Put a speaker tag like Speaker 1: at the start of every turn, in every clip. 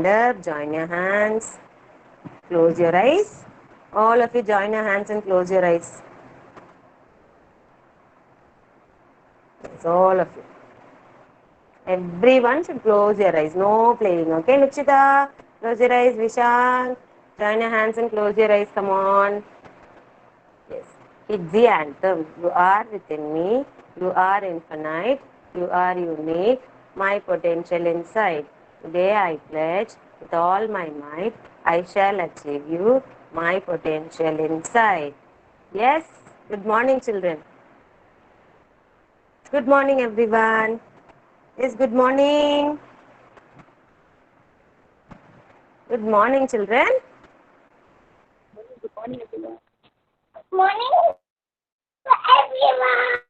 Speaker 1: stand up, join your hands, close your eyes. All of you join your hands and close your eyes. Yes, all of you. Everyone should close your eyes. No playing, okay? Nikshita, close your eyes. Vishal, join your hands and close your eyes. Come on. Yes. It's the anthem. You are within me. You are infinite. You are unique. My potential inside. Today I pledge with all my might. I shall achieve you. My potential inside. Yes. Good morning, children. Good morning, everyone. Yes, good morning. Good morning, children.
Speaker 2: Morning to everyone.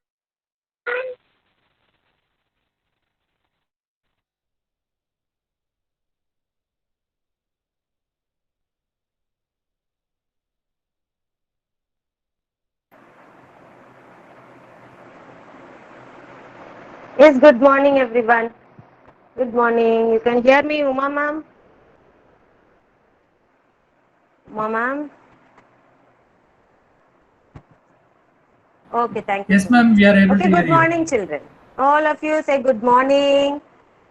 Speaker 1: Yes, good morning, everyone. Good morning. You can hear me, Uma ma'am? Uma ma'am? Okay, thank you
Speaker 3: Yes,
Speaker 1: so much.
Speaker 3: ma'am, we are able
Speaker 1: Okay,
Speaker 3: to hear
Speaker 1: good
Speaker 3: you.
Speaker 1: morning, children. All of you say good morning.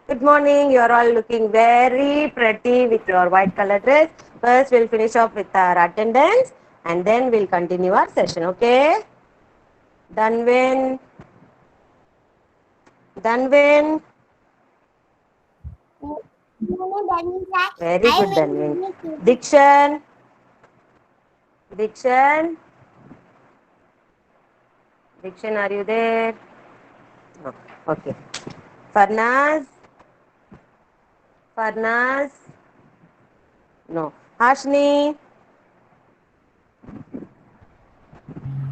Speaker 1: Good morning. You are all looking very pretty with your white color dress. First, we'll finish off with our attendance and then we'll continue our session, okay? Danvin. Danvin. Very good, Danvin. Dikshan. Dikshan. Dikshan, are you there? No. Okay. Farnaz. Farnaz. No. Hashni.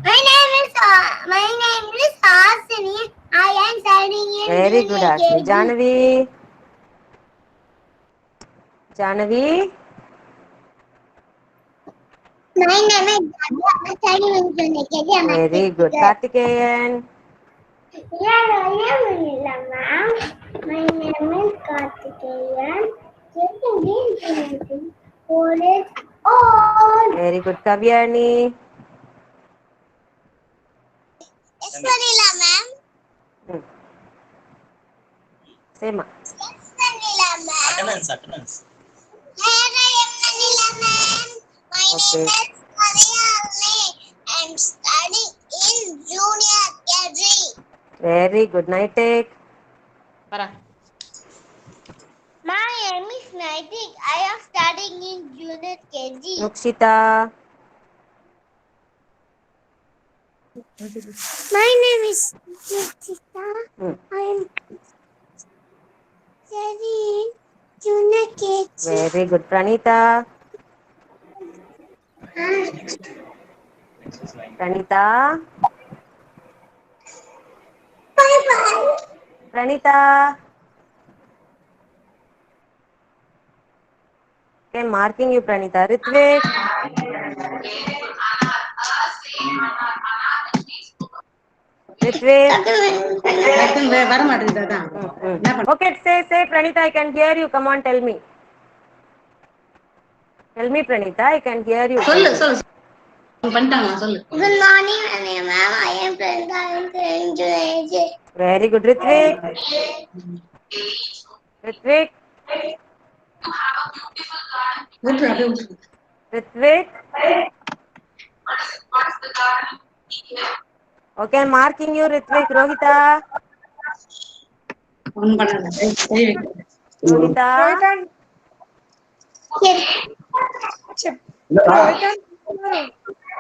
Speaker 2: My name is Hasini. I am studying in
Speaker 1: Very good,
Speaker 2: junior
Speaker 1: Hashni.
Speaker 2: KG.
Speaker 1: Janavi. Janavi.
Speaker 2: My name is Jadu. I am studying in junior KG.
Speaker 1: Very good. Kartikeyan.
Speaker 2: Ma'am. My name is Kartikeyan. College all.
Speaker 1: Very good. Kavyani.
Speaker 2: Yes, Vanilla, ma'am.
Speaker 1: Hmm. Sema.
Speaker 2: Yes, Vanilla, ma'am.
Speaker 4: Attendance.
Speaker 2: Here I am, Vanilla, ma'am. My
Speaker 1: Okay.
Speaker 2: name is Karyani. I am studying in junior KG.
Speaker 1: Very good. Nightek. Para.
Speaker 2: My name is Naitik. I am studying in junior KG.
Speaker 1: Nukshita.
Speaker 2: My name is Nukshita.
Speaker 1: Hmm.
Speaker 2: I am studying junior KG.
Speaker 1: Very good. Pranita. Pranita.
Speaker 2: Bye bye.
Speaker 1: Pranita. Okay, marking you, Pranita. Ritvik. Ritvik. Okay, say, Pranita, I can hear you. Come on, tell me. Tell me, Pranita, I can hear you.
Speaker 2: Good morning, ma'am. I am Pranita. I am studying junior KG.
Speaker 1: Very good. Ritvik. Ritvik. Ritvik. Okay, I'm marking you, Ritvik. Rohita. Rohita.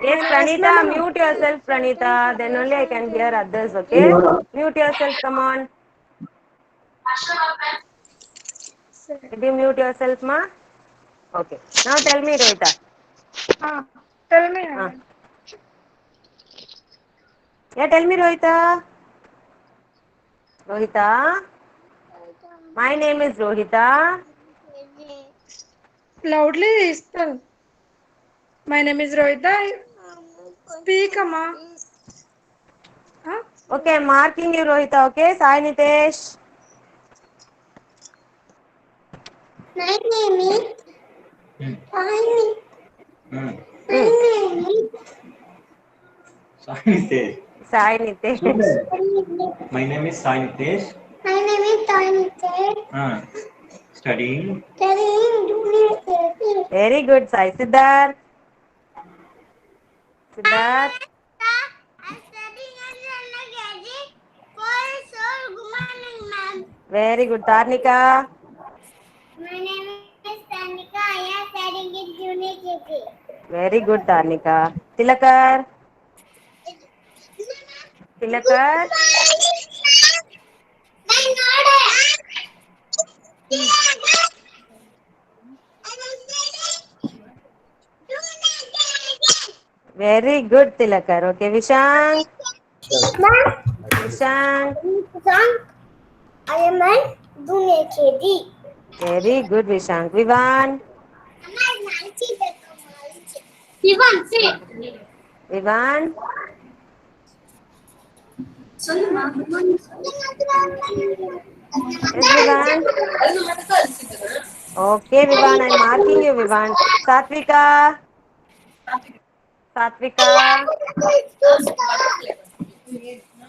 Speaker 1: Yes, Pranita, mute yourself, Pranita. Then only I can hear others, okay? Mute yourself, come on. Did you mute yourself, ma? Okay. Now tell me, Rohita.
Speaker 5: Tell me.
Speaker 1: Yeah, tell me, Rohita. Rohita. My name is Rohita.
Speaker 5: Loudly spell. My name is Rohita. Speak, Amma. Huh?
Speaker 1: Okay, I'm marking you, Rohita, okay? Sai Nitesh.
Speaker 2: My name is Sai.
Speaker 1: Hmm.
Speaker 2: My name is
Speaker 3: Sai Nitesh.
Speaker 1: Sai Nitesh.
Speaker 3: Student. My name is Sai Nitesh.
Speaker 2: My name is Sai.
Speaker 3: Studying.
Speaker 2: Studying junior KG.
Speaker 1: Very good, Sai. Siddharth. Siddharth.
Speaker 2: I'm studying under KG. For good morning, ma'am.
Speaker 1: Very good, Tarnika.
Speaker 2: My name is Tanika. I am studying in junior KG.
Speaker 1: Very good, Tarnika. Tilakar. Tilakar. Very good, Tilakar. Okay, Vishank. Vishank.
Speaker 2: I am an junior KG.
Speaker 1: Very good, Vishank. Vivan.
Speaker 2: Ivan, say.
Speaker 1: Vivan. Yes, Vivan. Okay, Vivan. I'm marking you, Vivan. Satvika. Satvika.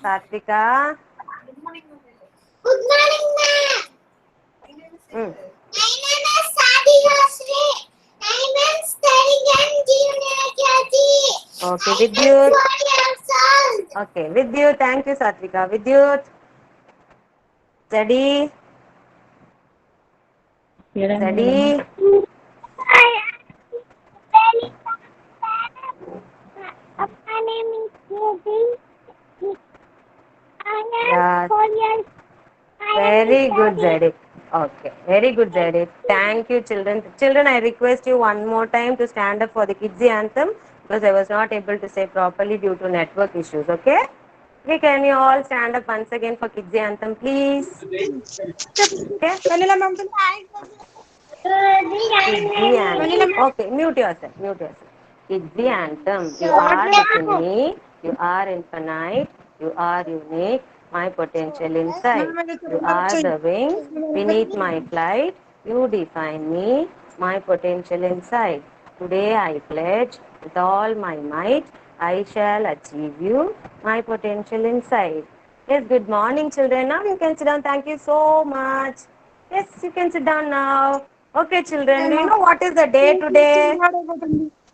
Speaker 1: Satvika.
Speaker 2: Good morning, ma'am.
Speaker 1: Hmm.
Speaker 2: My name is Sadhika Sri. I am studying in junior KG.
Speaker 1: Okay,
Speaker 2: I am
Speaker 1: Vidyut.
Speaker 2: 4 years old.
Speaker 1: Okay, Vidyut. Thank you, Satvika. Vidyut. Study. Study.
Speaker 2: I am my name is Jyoti. I am
Speaker 1: Yeah.
Speaker 2: 4 years. I am
Speaker 1: Very good,
Speaker 2: studying.
Speaker 1: Zadik. Okay, very good, Zadik. Thank you, children. Children, I request you one more time to stand up for the Kids anthem because I was not able to say properly due to network issues. Okay? Okay, can you all stand up once again for Kids anthem, please? Okay?
Speaker 5: Vanilla ma'am.
Speaker 1: Kids
Speaker 5: Vanilla
Speaker 1: anthem.
Speaker 5: ma'am.
Speaker 1: Okay, mute yourself. Mute yourself. Kids anthem. You are within me. You are infinite. You are unique. My potential inside.
Speaker 5: Ma'am, ఇది
Speaker 1: You
Speaker 5: చూడండి
Speaker 1: are
Speaker 5: వచ్చాయి.
Speaker 1: the wings beneath my flight. You define me. My potential inside. Today I pledge with all my might. I shall achieve you. My potential inside. Yes, good morning, children. Now you can sit down. Thank you so much. Yes, you can sit down now. Okay, children, do you know what is the day today?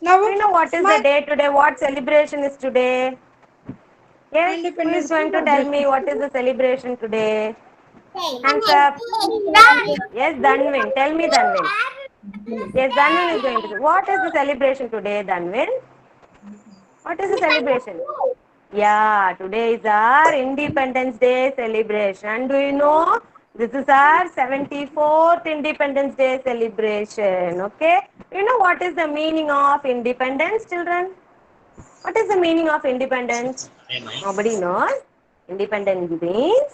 Speaker 5: Now,
Speaker 1: Do you know what is the
Speaker 5: smile.
Speaker 1: day today? What celebration is today? Yes, who is
Speaker 5: Independence
Speaker 1: going to tell me what is the celebration today? Hands up.
Speaker 5: Day.
Speaker 1: Yes, Danvin. Tell me, Danvin. Yes, Danvin is going to say. What is the celebration today, Danvin? What is the celebration? Yeah, today is our Independence Day celebration. Do you know? This is our 74th Independence Day celebration. Okay? Do you know what is the meaning of independence, children? What is the meaning of independence? Nobody knows. Independence means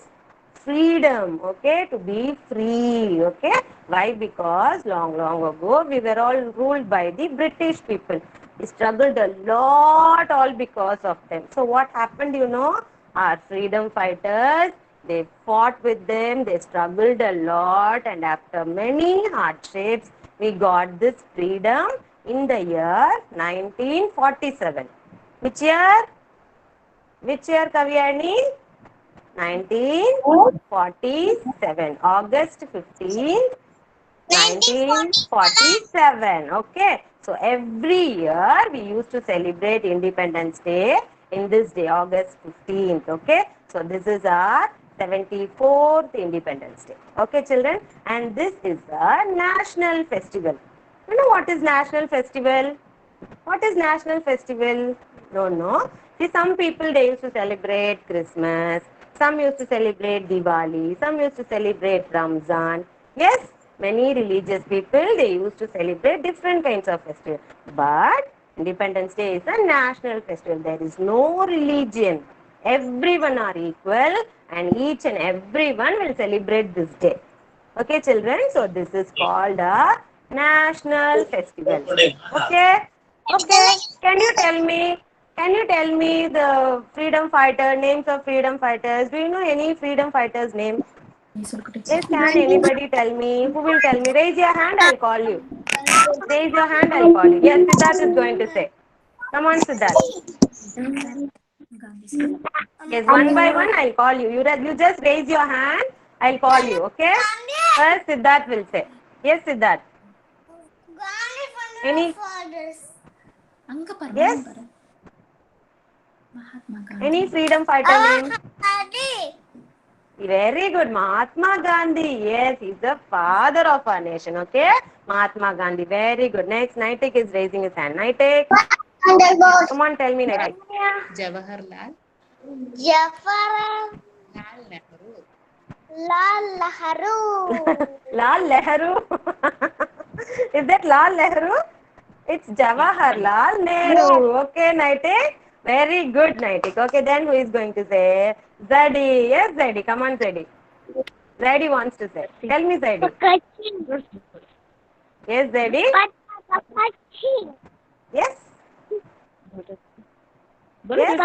Speaker 1: freedom, okay, to be free, okay. Why? Because long ago we were all ruled by the British people. We struggled a lot all because of them. So what happened, you know? Our freedom fighters, they fought with them, they struggled a lot, and after many hardships we got this freedom in the year 1947. Which year? Which year, Kavyani? 1947. August 15th, 1947. Okay. So every year we used to celebrate Independence Day in this day, August 15th. Okay. So this is our 74th Independence Day. Okay, children. And this is a national festival. You know what is national festival? What is national festival? Don't know. See, some people they used to celebrate Christmas. Some used to celebrate Diwali. Some used to celebrate Ramzan. Yes, many religious people they used to celebrate different kinds of festival. But Independence Day is a national festival. There is no religion. Everyone are equal, and each and everyone will celebrate this day. Okay, children. So this is called a national festival. Okay. Okay. Can you tell me? Can you tell me the freedom fighter names of freedom fighters? Do you know any freedom fighters name? Yes, can anybody tell me? Who will tell me? Raise your hand, I'll call you. Raise your hand, I'll call you. Yes, Siddharth is going to say. Come on, Siddharth. Yes, one by one, I'll call you. You just raise your hand, I'll call you, okay? First, Siddharth will say. Yes, Siddharth. Any? Yes? Any freedom fighter name? Very good. Mahatma Gandhi. Yes, he's the father of our nation, okay? Mahatma Gandhi. Very good. Next, Naitik is raising his hand. Naitik. Come on, tell me, Naitik.
Speaker 2: Jawaharlal
Speaker 1: Lal Nehru. Is that Lal Nehru? It's Jawaharlal Nehru. Okay, Naitik. Very good, Naitik. Okay, then who is going to say? Zadi. Yes, Zadi. Come on, Zadi. Zadi wants to say. Tell me, Zadi. Yes, Zadi. Yes. Yes.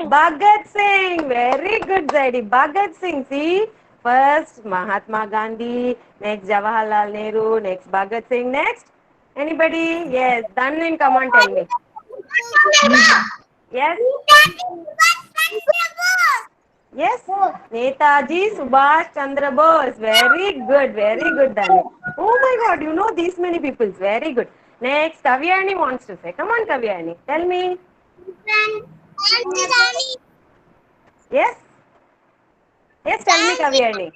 Speaker 1: Bhagat Singh. Very good, Zadi. Bhagat Singh. See, first Mahatma Gandhi, next Jawaharlal Nehru, next Bhagat Singh, next anybody? Yes. Dhanvin, come on, tell me. Yes. Yes. Netaji Subhash Chandra Bose. Very good, Dhanvin. Oh my God, you know these many people. Very good. Next, Kavyani wants to say. Come on, Kavyani. Tell me. Yes. Yes, tell me, Kavyani.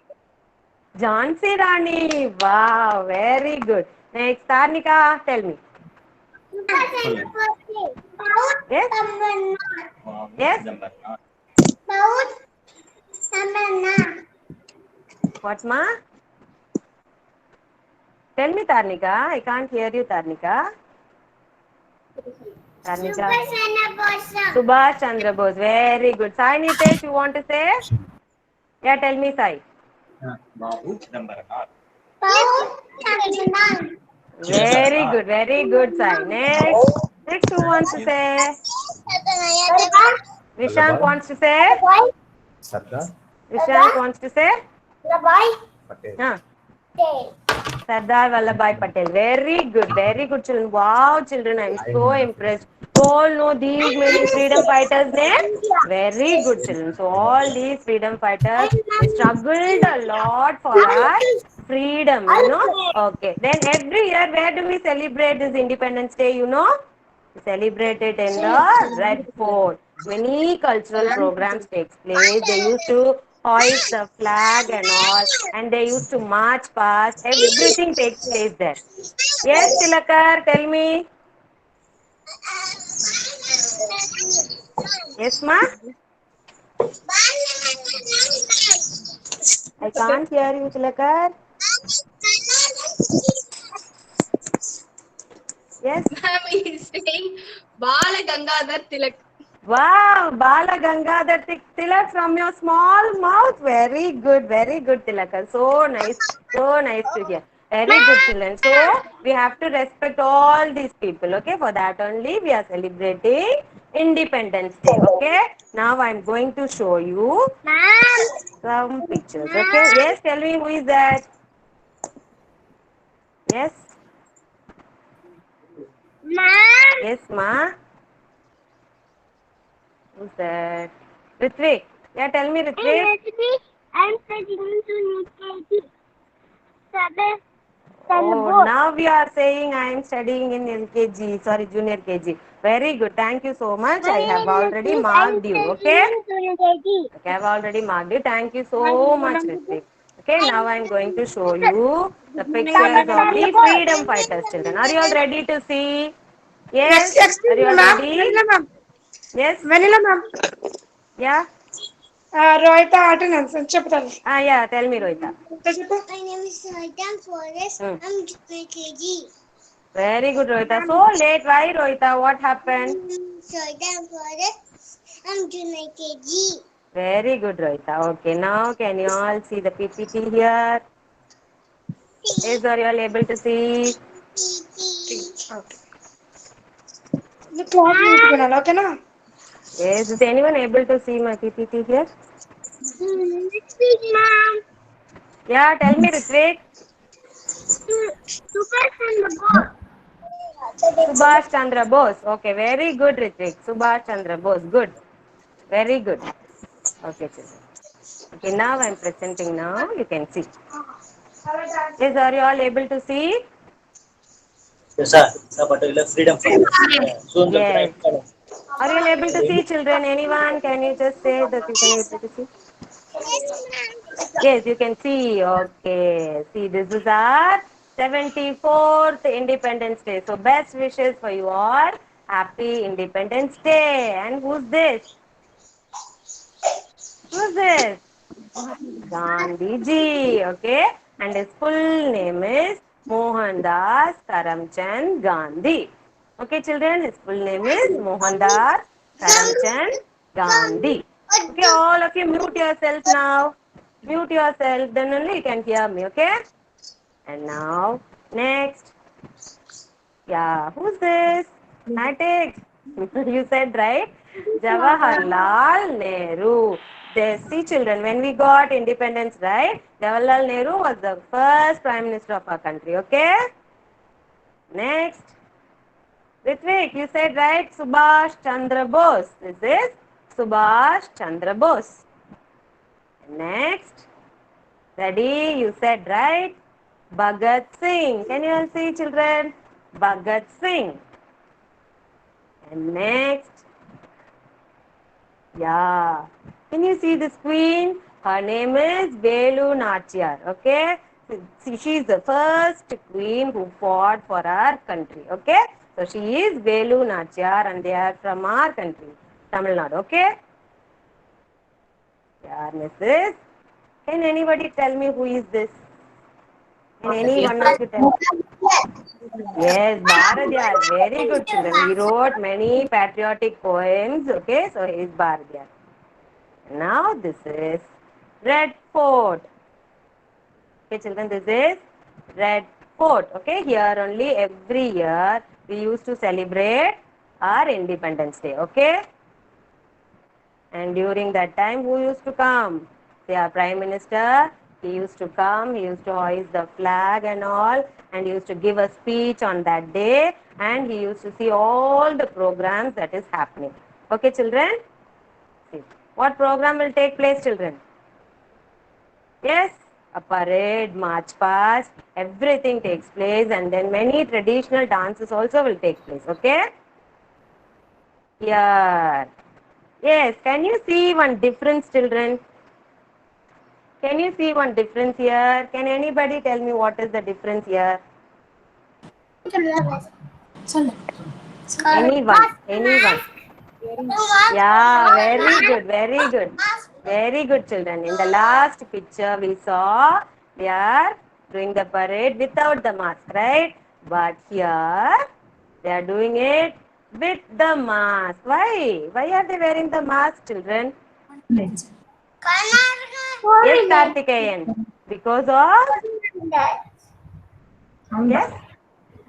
Speaker 1: Jhansi Rani. Wow, very good. Next, Tarnika, tell me. Yes. Yes. What, ma? Tell me, Tarnika. I can't hear you, Tarnika. Tarnika. Subhash Chandra Bose. Very good. Sai Nitesh, you want to say? Yeah, tell me, Sai.
Speaker 3: Babu Chidambaram.
Speaker 1: Very good, Sai. Next, who wants to say? Vishank wants to say? Vishank wants to say? Huh. Sardar Vallabhbhai Patel. Very good, children. Wow, children, I'm so impressed. You all know these many freedom fighters' names? Very good, children. So, all these freedom fighters, they struggled a lot for our freedom, you know. Okay. Then every year, where do we celebrate this Independence Day, you know? We celebrate it in the Red Fort. Many cultural programs takes place. They used to hoist the flag and all, and they used to march past. Everything takes place there. Yes, Tilakar, tell me. Yes, ma? I can't hear you, Tilakar. Yes.
Speaker 2: Ma'am is saying Bala Gangadhar Tilak.
Speaker 1: Wow, Bala Gangadhar Tilak from your small mouth. Very good, Tilakar. So nice to hear. Very good, children. So we have to respect all these people. Okay, for that only we are celebrating Independence Day. Okay. Now I'm going to show you some pictures. Okay. Yes, tell me who is that. Yes. Yes, ma. Who's that? Ritvik. Yeah, tell me, Ritvik.
Speaker 5: I'm studying to KG.
Speaker 1: Oh, now we are saying I am studying in LKG, sorry, junior KG. Very good. Thank you so much. I have already marked you. Okay? Okay, I have already marked you. Thank you so much, Ritvik. Okay, now I am going to show you the pictures of the freedom fighters, children. Are you all ready to see? Yes? Are
Speaker 5: Excuse
Speaker 1: you
Speaker 5: me,
Speaker 1: all
Speaker 5: ma'am.
Speaker 1: ready? Yes?
Speaker 5: Vanilla, ma'am.
Speaker 1: Yeah?
Speaker 5: Rohita attendance అని చెప్తాను.
Speaker 1: Yeah, tell me, Rohita.
Speaker 5: చెప్పు.
Speaker 2: My name is Soitan Forest. I'm junior KG.
Speaker 1: Very good, Rohita. So late. Why, Rohita? What happened?
Speaker 2: Soitan Forest. I'm junior KG.
Speaker 1: Very good, Rohita. Okay, now can you all see the PPT here? Yes, are you all able to see?
Speaker 5: Okay. ఇది cloth నీట్గా ఓకేనా?
Speaker 1: Yes, is anyone able to see my PPT here?
Speaker 5: Ritvik, ma'am.
Speaker 1: Yeah, tell me, Ritvik.
Speaker 5: Super Chandra Bose.
Speaker 1: Subhash Chandra Bose. Okay, very good, Ritvik. Subhash Chandra Bose. Good. Very good. Okay, children. Okay, now I'm presenting now. You can see. Yes, are you all able to see?
Speaker 4: Yes, sir. Sir, particular freedom for soon the
Speaker 1: Yes.
Speaker 4: time.
Speaker 1: Are you all able to see, children? Anyone? Can you just say that you can able to see? Yes, you can see. Okay. See, this is our 74th Independence Day. So, best wishes for you all. Happy Independence Day. And who's this? Who's this? Gandhiji. Okay. And his full name is Mohandas Karamchand Gandhi. Okay, children, his full name is Mohandas Karamchand Gandhi. Okay, all of you mute yourself now. Mute yourself, then only you can hear me, okay? And now, next. Yeah, who's this? I take. You said right? Jawaharlal Nehru. They see children, when we got independence, right? Jawaharlal Nehru was the first prime minister of our country, okay? Next. Ritvik, you said right? Subhash Chandra Bose. This is Subhash Chandra Bose. Next. Ready? You said right? Bhagat Singh. Can you all see, children? Bhagat Singh. And next. Yeah. Can you see this queen? Her name is Velu Nachiyar. Okay? See, she is the first queen who fought for our country. Okay? So she is Velu Nachiyar and they are from our country, Tamil Nadu. Okay? Yeah, Mrs. Can anybody tell me who is this? Can any one of you tell? Yes, Bharadiyar. Very good, children. He wrote many patriotic poems. Okay, so he is Bharadiyar. Now this is Red Fort. Okay, children, this is Red Fort. Okay, here only every year we used to celebrate our Independence Day. Okay, and during that time, who used to come? Their Prime Minister. He used to come, he used to hoist the flag and all, and he used to give a speech on that day, and he used to see all the programs that is happening. Okay, children? See. What program will take place, children? Yes, a parade, march past, everything takes place, and then many traditional dances also will take place. Okay? Here. Yes, can you see one difference, children? Can you see one difference here? Can anybody tell me what is the difference here? Anyone? Anyone? Yeah, very good, very good. Very good, children. In the last picture, we saw they are doing the parade without the mask, right? But here, they are doing it with the mask. Why? Why are they wearing the mask, children? Yes, Kartikeyan. Because of? Yes?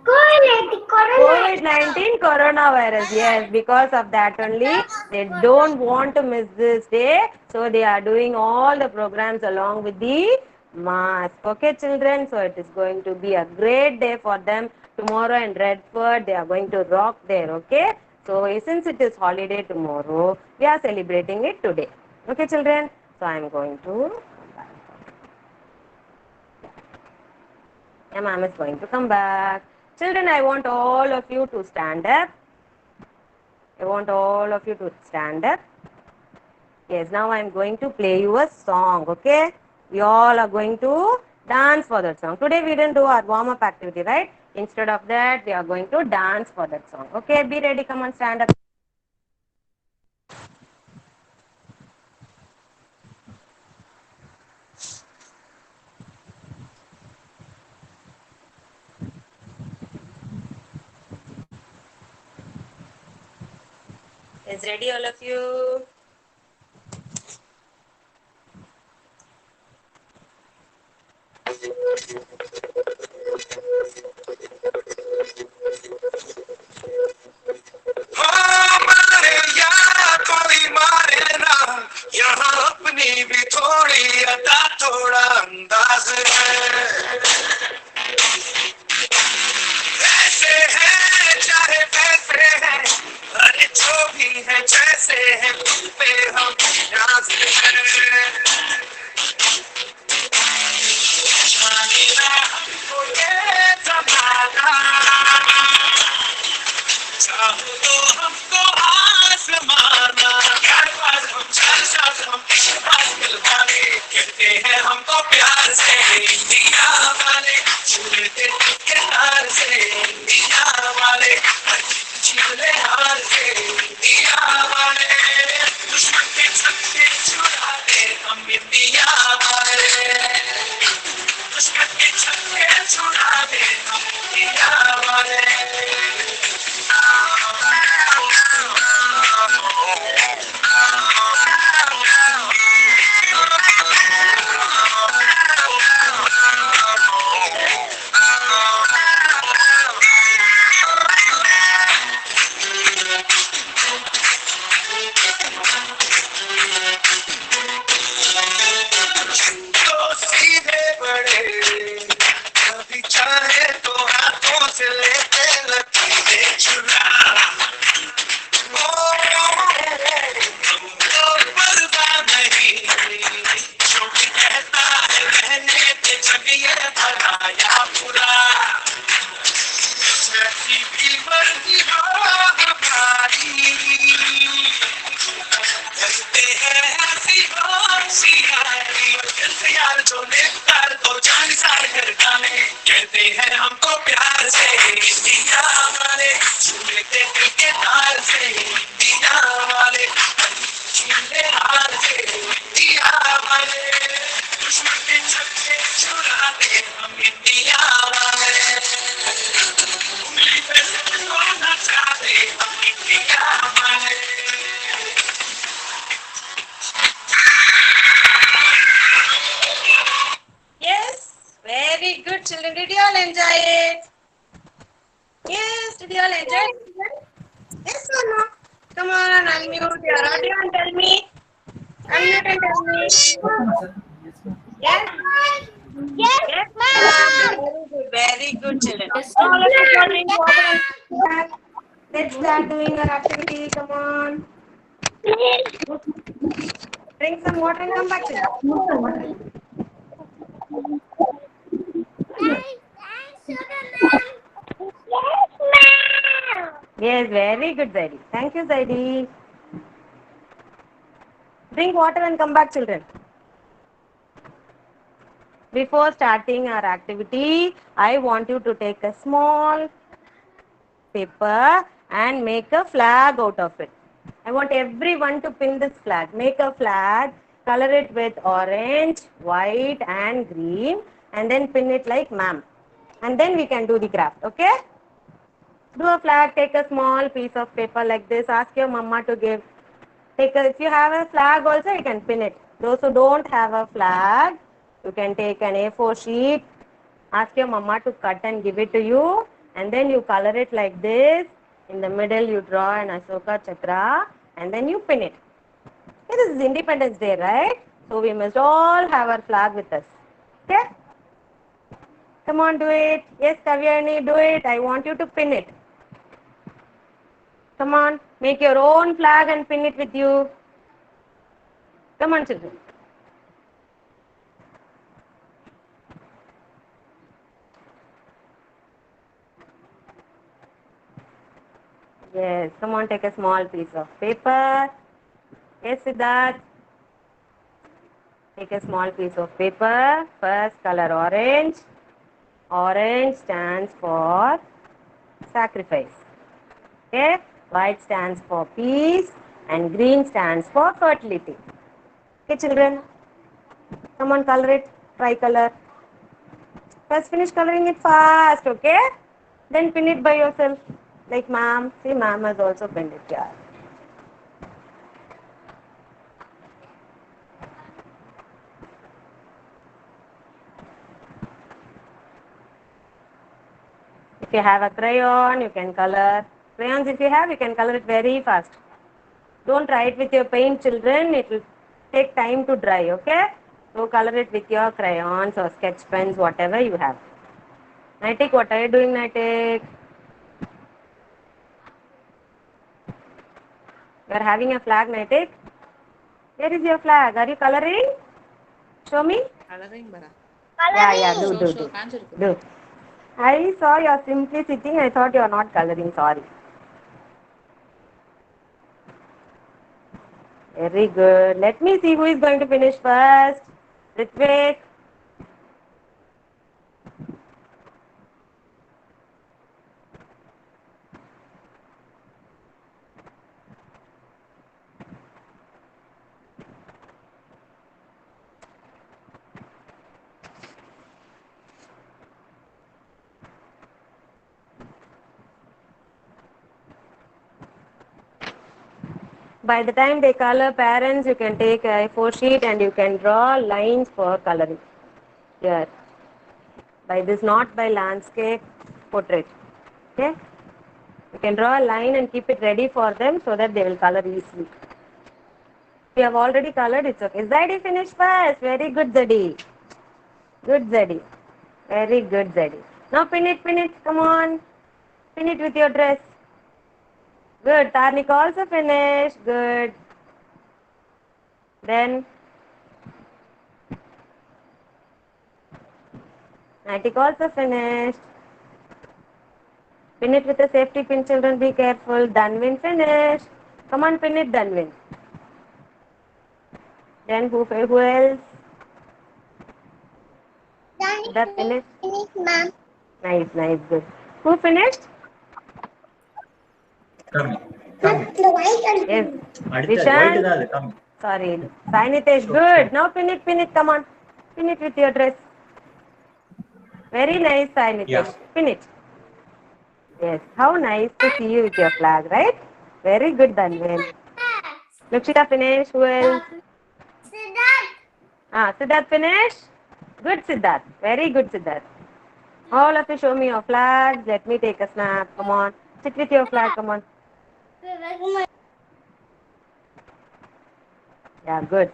Speaker 1: COVID-19 coronavirus. Yes, because of that only they don't want to miss this day. So they are doing all the programs along with the mask. Okay, children. So it is going to be a great day for them. Tomorrow in Redford, they are going to rock there. Okay. So since it is holiday tomorrow, we are celebrating it today. Okay, children. So I am going to. And ma'am is going to come back. Children, I want all of you to stand up. I want all of you to stand up. Yes, now I am going to play you a song, okay? We all are going to dance for that song. Today we didn't do our warm-up activity, right? Instead of that, we are going to dance for that song. Okay, be ready, come on, stand up. Is ready, all of you?
Speaker 6: मारे या कोई मारे ना यहाँ अपनी भी थोड़ी
Speaker 3: वैसे हैं चाहे वैसे हैं, अरे जो भी है जैसे है, तुम पे हम नाज हैं। जाने ना हमको ये जमाना, चाहो तो हमको आसमाना, प्यार पास हम चार साथ हम इश्क पास मिलवाने, कहते हैं हमको प्यार से इंडिया वाले, छूते के हार से इंडिया वाले, छीले हार से इंडिया वाले, दुश्मन के छक्के छुड़ा दे हम इंडिया वाले, दुश्मन के छक्के छुड़ा दे हम इंडिया वाले। तो सीधे बड़े, कभी चाहे तो हाथों से लेते लकीरें चुरा, हमको पर्दा नहीं, जो भी कहता है कहने पे जग ये भला या बुरा, जैसी भी मर्जी हो हमारी, करते हैं ऐसी होशियारी, कहते यार जो नेतार तो जान सार कर डाले, कहते हैं हमको प्यार से इंडिया वाले, छूते दिल के तार से इंडिया वाले, छीले हार से इंडिया वाले, दुश्मन के छक्के छुड़ा दे हम इंडिया वाले, उंगली पे सबको नचा दे हम इंडिया वाले।
Speaker 1: Yes, very good children. Did you all enjoy it? Yes, did you all enjoy it? Yes or no? Come on, unmute your audio and tell me. Unmute and tell me. Yes? Yes, ma'am. Very good, children. So, let's start doing water and let's start doing our activity. Come on. Drink some water and come back, children. Yes, very good, Zaidi. Thank you, Zaidi. Drink water and come back, children. Before starting our activity, I want you to take a small paper and make a flag out of it. I want everyone to pin this flag. Make a flag, color it with orange, white and green, and then pin it like ma'am. And then we can do the craft, okay? Do a flag, take a small piece of paper like this. Ask your mama to give. If you have a flag also, you can pin it. Those who don't have a flag, you can take an A4 sheet. Ask your mama to cut and give it to you. And then you color it like this. In the middle, you draw an Ashoka Chakra. And then you pin it. Okay, this is Independence Day, right? So we must all have our flag with us. Okay? Come on, do it. Yes, Kavyani, do it. I want you to pin it. Come on, make your own flag and pin it with you. Come on, children. Yes, come on, take a small piece of paper. Yes, Siddharth. Take a small piece of paper. First, color orange. Orange stands for sacrifice. Okay, white stands for peace and green stands for fertility. Okay, children, come on, color it, tricolor. First finish coloring it fast, okay? Then pin it by yourself, like ma'am. See, ma'am has also pinned it here. If you have a crayon, you can color. Crayons, if you have, you can color it very fast. Don't try it with your paint, children. It will take time to dry, okay? So color it with your crayons or sketch pens, whatever you have. Naitik, what are you doing, Naitik? You are having a flag, Naitik? Where is your flag? Are you coloring? Show me.
Speaker 6: Coloring bara.
Speaker 1: Yeah, do,
Speaker 6: Show,
Speaker 1: do,
Speaker 6: show,
Speaker 1: do.
Speaker 6: ಕಾಂಚಿರ್ಕು.
Speaker 1: Do. I saw you are simply sitting. I thought you are not coloring. Sorry. Very good. Let me see who is going to finish first. Ritvik. By the time they color, parents, you can take a A4 sheet and you can draw lines for coloring. Here. By this, not by landscape, portrait. Okay? You can draw a line and keep it ready for them so that they will color easily. If you have already colored, it's okay. Zadi finished first. Very good, Zadi. Good, Zadi. Very good, Zadi. Now pin it, pin it. Come on. Pin it with your dress. Good. Tarnik also finished. Good. Then Naitik also finished. Pin it with a safety pin, children. Be careful. Danvin finished. Come on, pin it, Danvin. Then who else? That finished.
Speaker 2: ma'am.
Speaker 1: Nice, good. Who finished?
Speaker 4: Come.
Speaker 2: The white and
Speaker 1: Yes.
Speaker 4: அடுத்த white
Speaker 1: Vishan.
Speaker 4: தான் அது come.
Speaker 1: Sorry. Sainitesh. Good. Now pin it. Come on. Pin it with your dress. Very nice, Sainitesh.
Speaker 4: Yeah.
Speaker 1: Pin it. Yes. How nice to see you with your flag, right? Very good, Danvin. Lukshita finish. Who else? Siddharth finish. Good, Siddharth. Very good, Siddharth. All of you show me your flags. Let me take a snap. Come on. Sit with your flag. Come on. Yeah, good.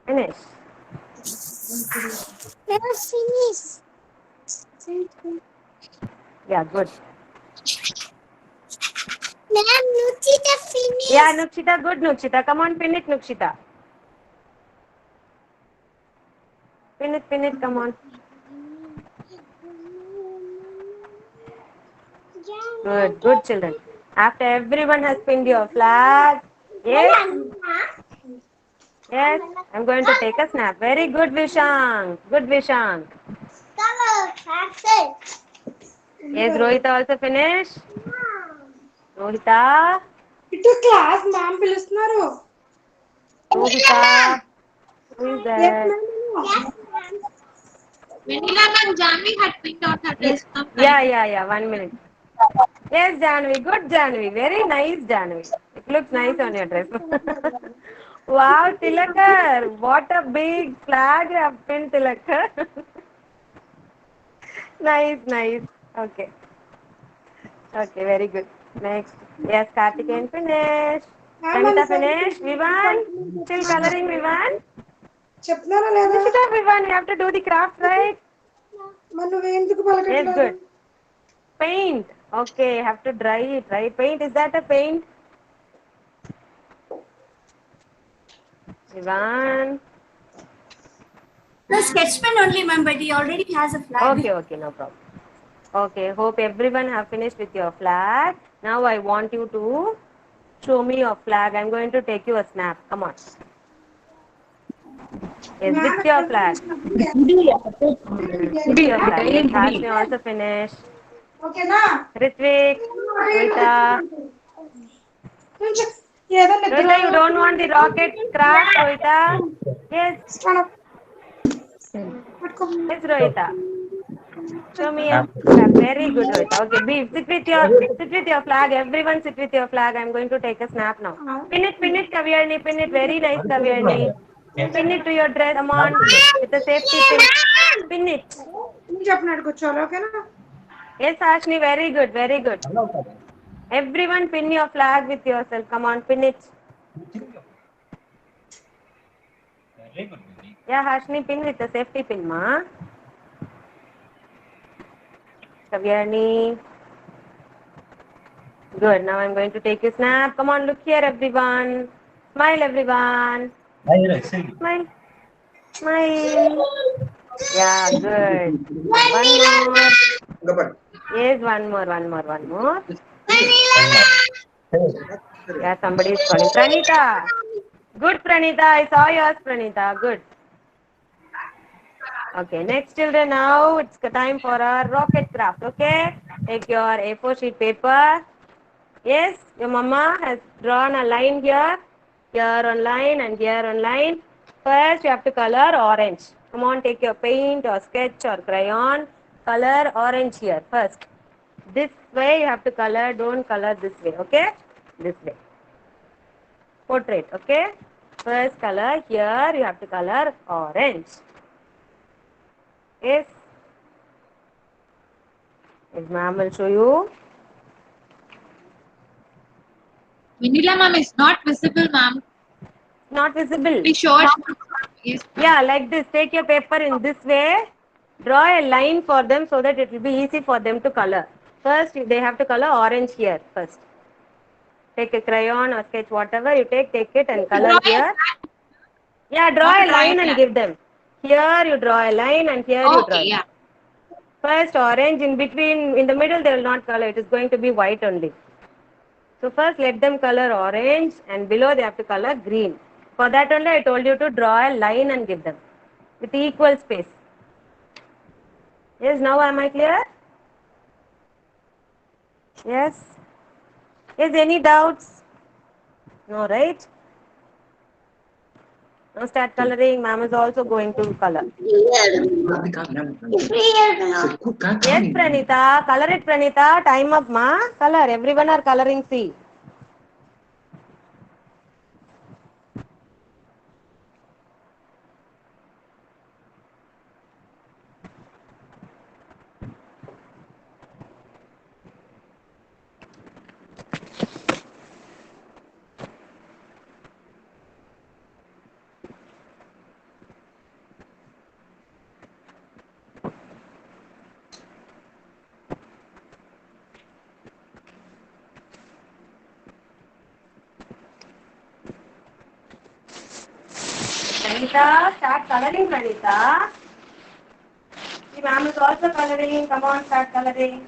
Speaker 1: Finish.
Speaker 2: Never finish.
Speaker 1: Yeah, good.
Speaker 2: Ma'am, Nuchita finish.
Speaker 1: Yeah, Nukshita, good, Nukshita. Come on, pin it, Nukshita. Pin it, come on. Good, children. After everyone has pinned your flag, yes, I'm going to take a snap. Very good, Vishang. Good, Vishang. Yes, Rohita also finished. Rohita.
Speaker 5: ఇటు class ma'am పిలుస్తున్నారు.
Speaker 1: Rohita. Who is that?
Speaker 6: Vanilla ma'am, Janvi had picked out her dress.
Speaker 1: Yeah. 1 minute. Yes, Janvi. Good, Janvi. Very nice, Janvi. It looks nice on your dress. Wow, Tilakar. What a big flag you have pinned, Tilakar. Nice. Okay, very good. Next. Yes, Karthikeyan finished. Pramita finished. Vivan. Still coloring, Vivan.
Speaker 5: చెప్తున్నారా లేదా?
Speaker 1: Nishita, Vivan, you have to do the craft, right?
Speaker 5: మరి నువ్వెందుకు
Speaker 1: Yes,
Speaker 5: పలకట్లేదు?
Speaker 1: good. Paint. Okay, have to dry it, right? Paint, is that a paint? Ivan.
Speaker 2: The sketch pen only, ma'am, but he already has a flag.
Speaker 1: Okay, no problem. Okay, hope everyone have finished with your flag. Now I want you to show me your flag. I'm going to take you a snap. Come on. Yes, with your flag. With your flag. Yes, Hashmi also finished.
Speaker 5: ఓకేనా?
Speaker 1: Ritvik, Rohita.
Speaker 5: కొంచెం ఏదో నిద్ర
Speaker 1: Rohita, you don't want the rocket craft, Rohita? Yes,
Speaker 5: పట్టుకో.
Speaker 1: yes, Rohita. Show me a flag. Very good, Rohita. Okay, Beef, sit with your flag. Everyone sit with your flag. I'm going to take a snap now. Pin it, Kavyani. Pin it. Very nice, Kavyani. Pin it to your dress. Come on, with a safety pin. Pin it.
Speaker 5: నేను చెప్పినట్టు కూర్చోవాలి. ఓకేనా?
Speaker 1: Yes, Ashni. Very good. Everyone pin your flag with yourself. Come on, pin it.
Speaker 4: Very good, baby.
Speaker 1: Yeah, Harshni, pin with the safety pin, ma. Kavyani. Good. Now I'm going to take a snap. Come on, look here, everyone. Smile, everyone. Smile. Smile. Yeah, good. One more. Yes, one more. Yeah, somebody is calling. Pranita. Good, Pranita. I saw yours, Pranita. Good. Okay, next children, now it's time for our rocket craft. Okay, take your A4 sheet paper. Yes, your mama has drawn a line here, here on line and here on line. First, you have to color orange. Come on, take your paint or sketch or crayon. Color orange here first. This way you have to color, don't color this way, okay? This way. Portrait, okay? First color here, you have to color orange. Yes. Yes, ma'am will show you.
Speaker 6: Vanilla ma'am is not visible, ma'am.
Speaker 1: Not visible.
Speaker 6: Please show it. Yes, ma'am.
Speaker 1: Yeah, like this. Take your paper in this way. Draw a line for them so that it will be easy for them to color. First, they have to color orange here first. Take a crayon or sketch, whatever you take it and color here. Yeah, draw a line and give them. Here you draw a line and here you draw.
Speaker 6: Okay, yeah.
Speaker 1: First orange, in between, in the middle they will not color. It is going to be white only. So first let them color orange and below they have to color green. For that only I told you to draw a line and give them with equal space. Yes, now am I clear? Yes. Is any doubts? No, right? Now start coloring. Ma'am is also going to color. Yes, Pranita. Color it, Pranita. Time up, ma. Color. Everyone are coloring. See. Pranita, start coloring, Pranita. See, ma'am is also coloring. Come on, start coloring.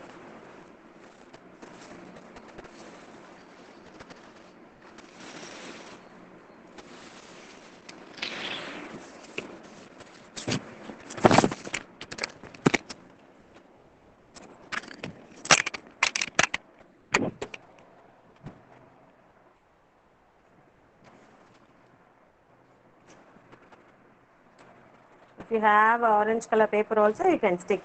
Speaker 1: If you have orange color paper also, you can stick.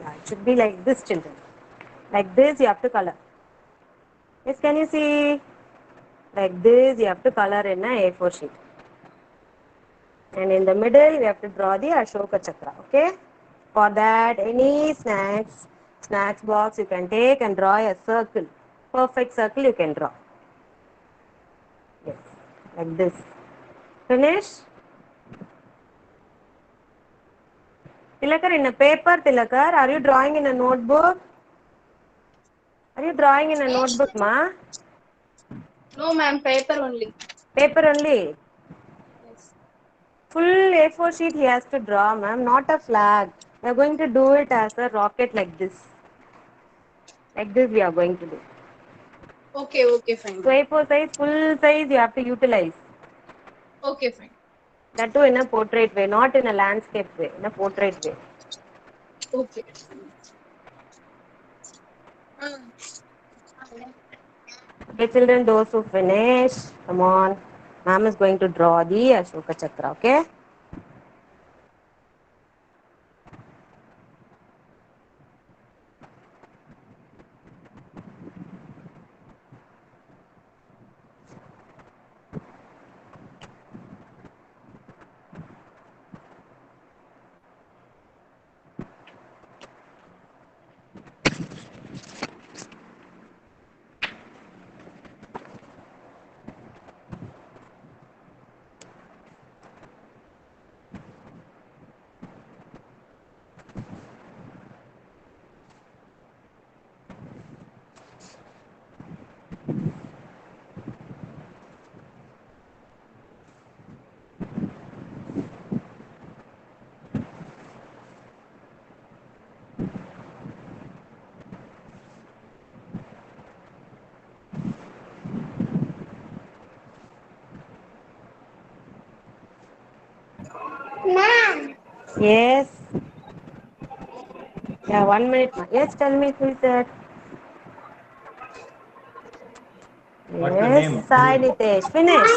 Speaker 1: Yeah, it should be like this, children. Like this, you have to color. Yes, can you see? Like this, you have to color in a A4 sheet. And in the middle, we have to draw the Ashoka Chakra. Okay? For that, any snacks box you can take and draw a circle. Perfect circle you can draw. Yes, like this. Finish? Tilakar, in a paper, Tilakar, are you drawing in a notebook? Are you drawing in a notebook, ma?
Speaker 2: No, ma'am. Paper only.
Speaker 1: Paper only.
Speaker 2: Yes.
Speaker 1: Full A4 sheet he has to draw, ma'am, not a flag. We are going to do it as a rocket like this. Like this we are going to do.
Speaker 2: Okay. Okay. Fine.
Speaker 1: So A4 size, full size you have to utilize.
Speaker 2: Okay. Fine.
Speaker 1: That too in a portrait way, not in a landscape way, in a portrait way.
Speaker 2: Okay.
Speaker 1: Okay, children, those who finish, come on. Ma'am is going to draw the Ashoka Chakra, okay?
Speaker 2: Ma'am.
Speaker 1: Yes. Yeah, 1 minute. Yes, tell me who is that?
Speaker 4: What's your
Speaker 1: Yes,
Speaker 4: name?
Speaker 1: Sai Nitesh. Finish.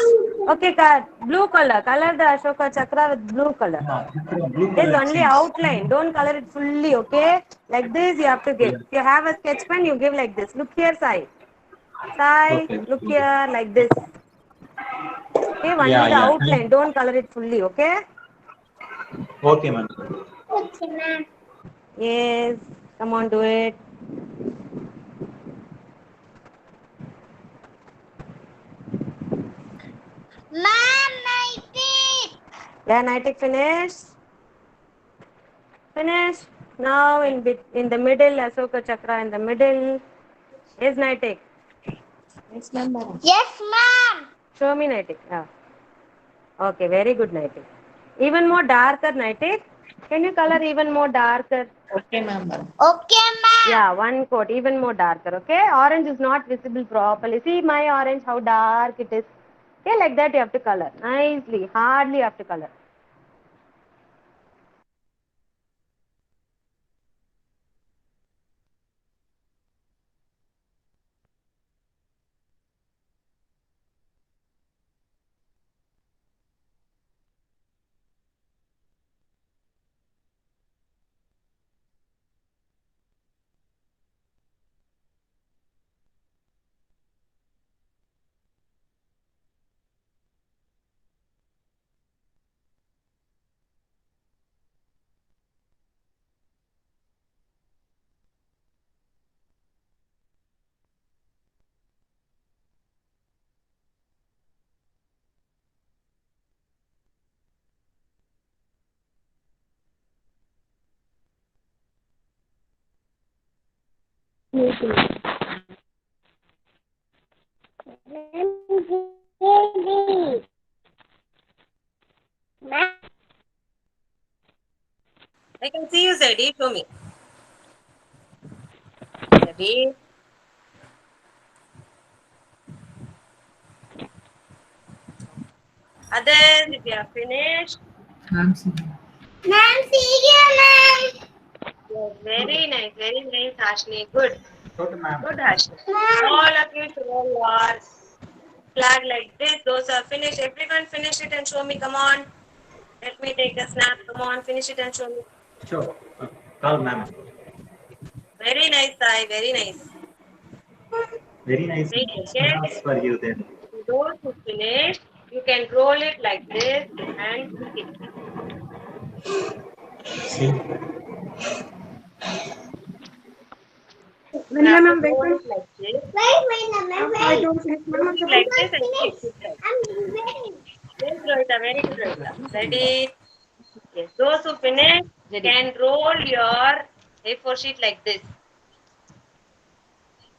Speaker 1: Okay, cut. Blue color. Color the Ashoka Chakra with blue color.
Speaker 4: Yeah, blue
Speaker 1: Yes,
Speaker 4: color it
Speaker 1: only
Speaker 4: seems.
Speaker 1: outline. Don't color it fully, okay? Like this you have to give.
Speaker 4: Yeah.
Speaker 1: If you have a sketch pen, you give like this. Look here, Sai. Sai,
Speaker 4: Okay.
Speaker 1: look here, like this. Okay, only
Speaker 4: Yeah,
Speaker 1: the
Speaker 4: yeah.
Speaker 1: outline. Don't color it fully, okay?
Speaker 4: Okay, ma'am.
Speaker 2: Okay, ma'am.
Speaker 1: Yes. Come on, do it.
Speaker 2: Ma'am, my teeth.
Speaker 1: Yeah, Nitik, finish. Finish. Now in the middle, Ashoka Chakra in the middle. Yes, Nitik.
Speaker 2: Yes, ma'am.
Speaker 1: Show me Nitik. Yeah. Okay, very good, Nitik. Even more darker, Nitik. Can you color even more darker?
Speaker 2: Okay, ma'am.
Speaker 1: Yeah, one coat, even more darker, okay? Orange is not visible properly. See my orange, how dark it is. Okay, like that you have to color. Nicely, hardly you have to color. I can see you, Zeddy. Show me. Zeddy. Others, if you have finished.
Speaker 2: Ma'am, see you, ma'am.
Speaker 1: Yes, very nice, Ashni. Good.
Speaker 4: Okay, ma'am.
Speaker 1: Good, Ashni. All of you show your flag like this. Those are finished. Everyone finish it and show me. Come on. Let me take a snap. Come on, finish it and show me.
Speaker 4: Sure. Call ma'am.
Speaker 1: Very nice, Sai. Very nice.
Speaker 4: Very nice
Speaker 1: Great,
Speaker 4: smiles
Speaker 1: okay?
Speaker 4: for you then.
Speaker 1: Those who finish, you can roll it like this and eat it.
Speaker 4: See?
Speaker 1: You have to
Speaker 5: ma'am, wait,
Speaker 1: roll
Speaker 5: ma'am.
Speaker 1: it like this.
Speaker 5: I don't finish,
Speaker 1: Roll
Speaker 5: ma'am.
Speaker 1: it like this and eat it. Yes, Rohita. Very good, Rohita. Ready? Yes. Those who finish can roll your A4 sheet like this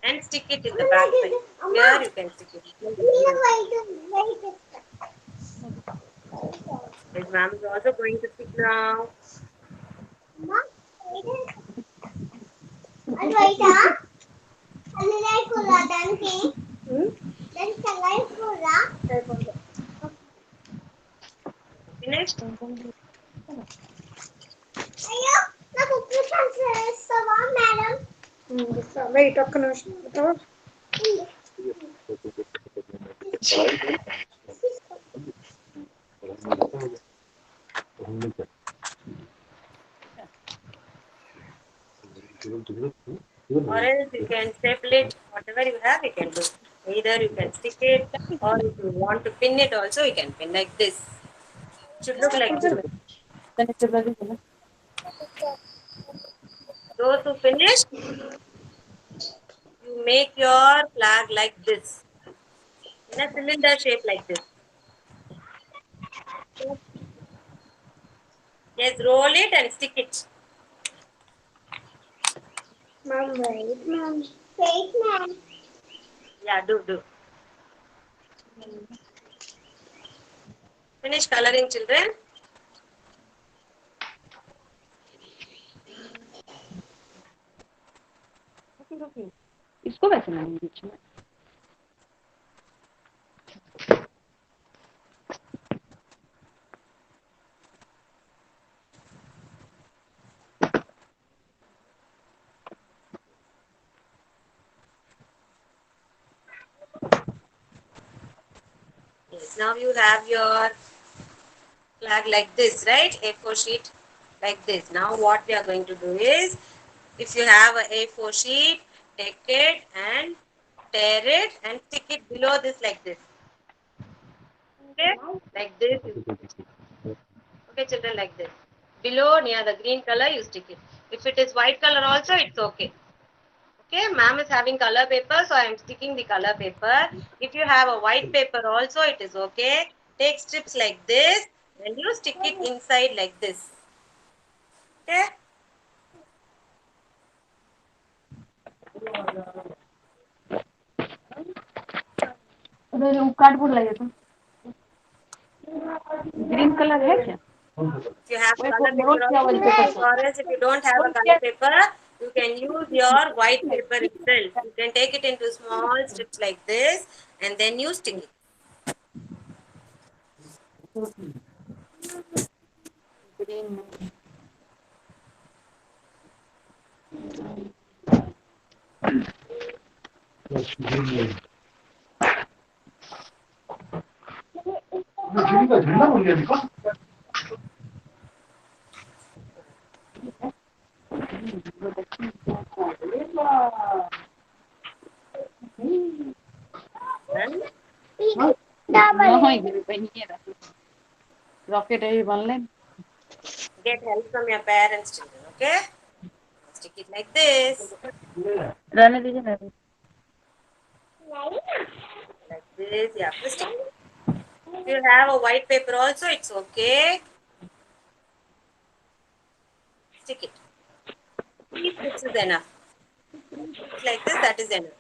Speaker 1: and stick it in the back side. Here you can stick it. His mom is also going to stick now. Finished?
Speaker 5: Wait, ఒక్క నిమిషం.
Speaker 1: Or else you can staple it. Whatever you have, you can do. Either you can stick it, or if you want to pin it also, you can pin like this. Should look like this. Those who finish, you make your flag like this. In a cylinder shape like this. Yes, roll it and stick it.
Speaker 5: Mom, wait, mom. Wait, mom.
Speaker 1: Yeah, do. Finish coloring, children.
Speaker 6: इसको वैसे नहीं बीच में
Speaker 1: Yes, now you have your flag like this, right? A4 sheet like this. Now what we are going to do is, if you have a A4 sheet, take it and tear it and stick it below this like this. Okay? Like this. Okay, children, like this. Below, near the green color, you stick it. If it is white color also, it's okay. Okay, ma'am is having color paper, so I am sticking the color paper. If you have a white paper also, it is okay. Take strips like this and you stick it inside like this. Okay?
Speaker 6: Cardboard लगे तो green colour है क्या
Speaker 1: If you have
Speaker 6: वही
Speaker 1: color
Speaker 6: role
Speaker 1: paper
Speaker 6: किया
Speaker 1: also,
Speaker 6: वाली paper
Speaker 1: or else if you don't have a color paper, you can use your white paper itself. You can take it into small strips like this and then you stick it.
Speaker 6: Green
Speaker 1: Done?
Speaker 6: Rocket है बनले
Speaker 1: Get help from your parents, children. Okay? Stick it like this.
Speaker 6: रहने दीजिए ना
Speaker 1: Like this. You have to stick it. If you have a white paper also, it's okay. Stick it. 3 strips is enough. It's like this, that is enough.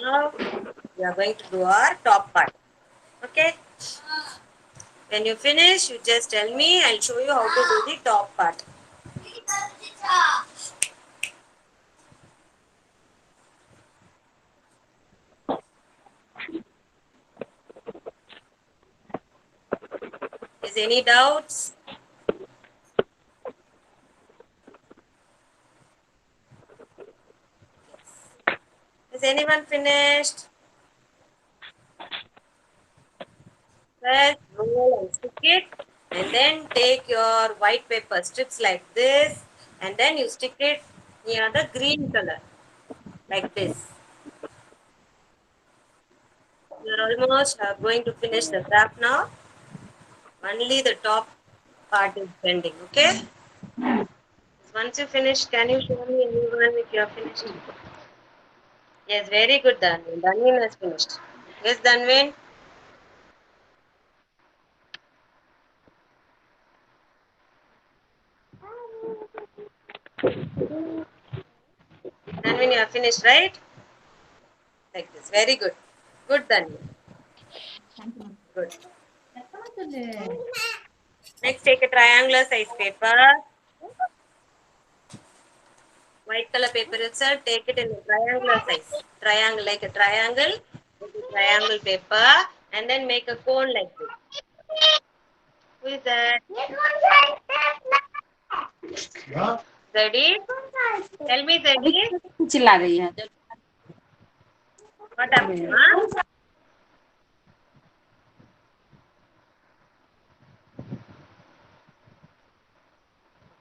Speaker 1: Now we are going to do our top part. Okay? When you finish, you just tell me. I'll show you how to do the top part. Is any doubts? Is anyone finished? First, roll and stick it, and then take your white paper strips like this, and then you stick it near the green color, like this. You're almost going to finish the craft now. Only the top part is bending, okay? Once you finish, can you show me anyone if you are finished? Yes, very good, Danvin. Danvin has finished. Yes, Danvin? Alvin, you have finished, right? Like this. Very good. Good, Dani. Good. Next, take a triangular size paper. White color paper itself, take it in a triangular size. Triangle, like a triangle. Take a triangle paper and then make a cone like this. Who is that? Ready? Tell me, Ready?
Speaker 6: चिल्ला रही है
Speaker 1: What happened? Huh?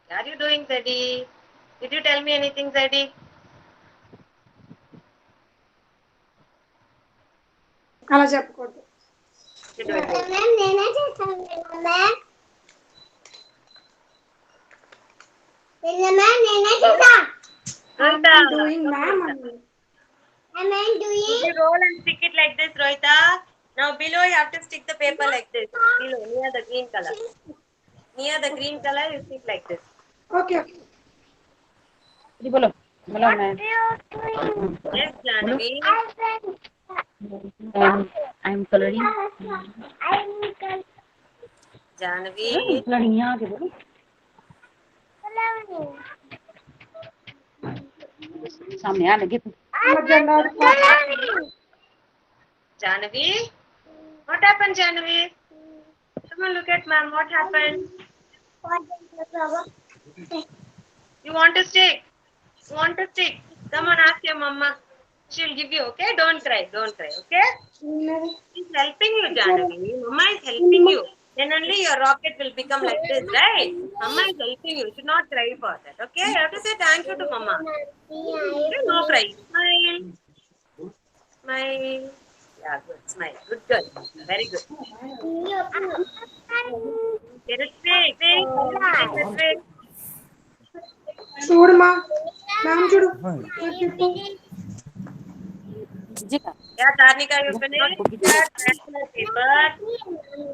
Speaker 1: What are you doing, Zeddy? Did you tell me anything, Zeddy?
Speaker 7: అలా చెప్పకూడదు
Speaker 1: You do it.
Speaker 5: Ma'am నేనే చేస్తాను ma'am ma'am నేనే చేస్తా
Speaker 1: Rohita.
Speaker 7: Doing ma'am అని
Speaker 5: ma'am doing
Speaker 1: Did you roll and stick it like this, Rohita? Now below you have to stick the paper like this. Below, near the green color. Near the green color, you stick like this.
Speaker 7: Okay okay
Speaker 6: बोलो बोलो मैं
Speaker 1: Yes, Janvi.
Speaker 6: I am colouring
Speaker 1: Janvi.
Speaker 6: लड़ियां के बोलो सामने आ लगे तो
Speaker 7: జెండా
Speaker 1: Janvi. What happened, Janvi? Someone look at ma'am. What happened? You want to stick? You want to stick? Come on, ask your mama. She'll give you, okay? Don't cry. Don't cry, okay? She's helping you, Janvi. Mama is helping you. Then only your rocket will become like this, right? Mama is helping you. You should not cry for that, okay? You have to say thank you to mama. Okay? No cry. Smile. Smile. Yeah, good. Smile. Good girl. Very good. Get it straight. Get it straight.
Speaker 7: చూడు మా ma'am చూడు
Speaker 1: Yeah, Tarnika, you finish that triangular paper,